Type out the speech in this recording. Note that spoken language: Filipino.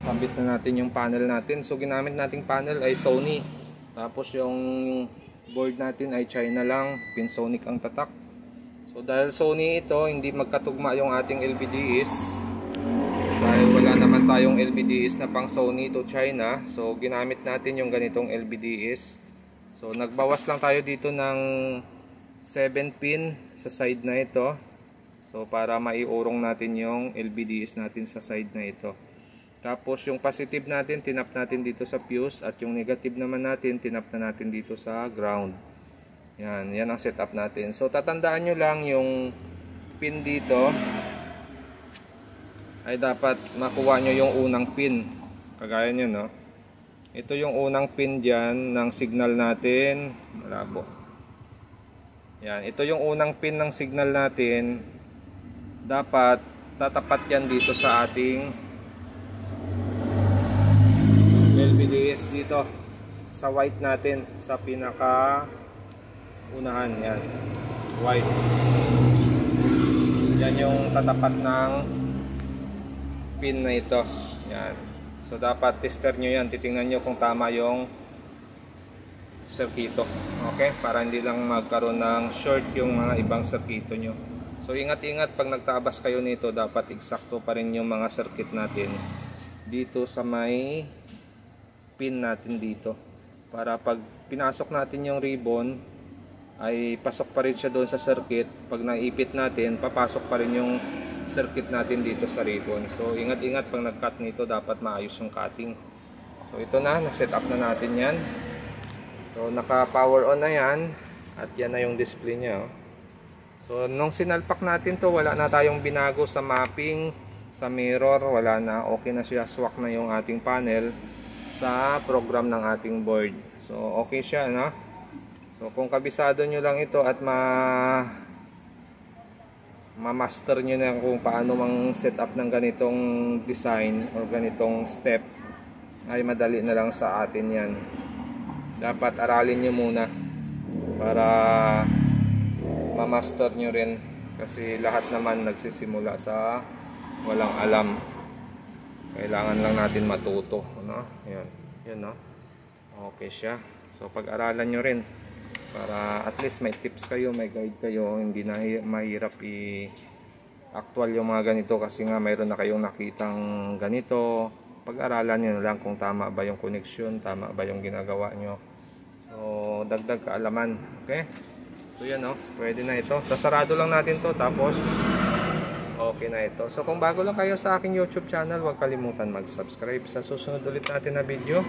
Kambit na natin yung panel natin. So ginamit nating panel ay Sony. Tapos yung board natin ay China lang, Pinsonic ang tatak. So dahil Sony ito, hindi magkatugma yung ating LVDs. Dahil wala naman tayong LVDs na pang Sony to China. So ginamit natin yung ganitong LVDs. So nagbawas lang tayo dito ng 7 pin sa side na ito. So para maiurong natin yung LVDs natin sa side na ito. Tapos yung positive natin, tinap natin dito sa fuse. At yung negative naman natin, tinap na natin dito sa ground. Yan ang setup natin. So tatandaan nyo lang yung pin dito ay dapat makuha nyo yung unang pin. Kagaya nyo, no? Ito yung unang pin dyan ng signal natin. Malabo. Yan, ito yung unang pin ng signal natin. Dapat tatapat yan dito sa ating LVDs dito sa white natin, sa pinaka unahan. Yan, white. Yan yung tatapat ng pin na ito. Yan. So dapat tester nyo yan, titingnan nyo kung tama yung circuito. Okay, para hindi lang magkaroon ng short yung mga ibang circuito nyo. So ingat-ingat pag nagtabas kayo nito, dapat eksakto pa rin yung mga circuit natin dito sa may pin natin dito, para pag pinasok natin yung ribbon ay pasok pa rin siya doon sa circuit. Pag naipit natin, papasok pa rin yung circuit natin dito sa ribbon. So ingat-ingat pag nag-cut nito, dapat maayos yung cutting. So ito na, na-set up na natin yan. So naka power on na yan, at yan na yung display nya. So nung sinalpak natin to, wala na tayong binago sa mapping, sa mirror, wala na, okay na siya. Swak na yung ating panel sa program ng ating board. So okay siya, no? So kung kabisado nyo lang ito at ma-master nyo na kung paano mang set up ng ganitong design or ganitong step, ay madali na lang sa atin yan. Dapat aralin nyo muna para ma-master nyo rin, kasi lahat naman nagsisimula sa walang alam. Kailangan lang natin matuto, no? Yan, no? Okay siya. So pag-aralan nyo rin para at least may tips kayo, may guide kayo, hindi na mahirap i-actual yung mga ganito, kasi nga mayroon na kayong nakitang ganito. Pag-aralan nyo lang kung tama ba yung connection, tama ba yung ginagawa nyo. So dagdag kaalaman. Okay? So yan, no? Pwede na ito. Sasarado lang natin to, tapos okay na ito. So kung bago lang kayo sa aking YouTube channel, huwag kalimutan mag-subscribe. Sa susunod ulit natin na video,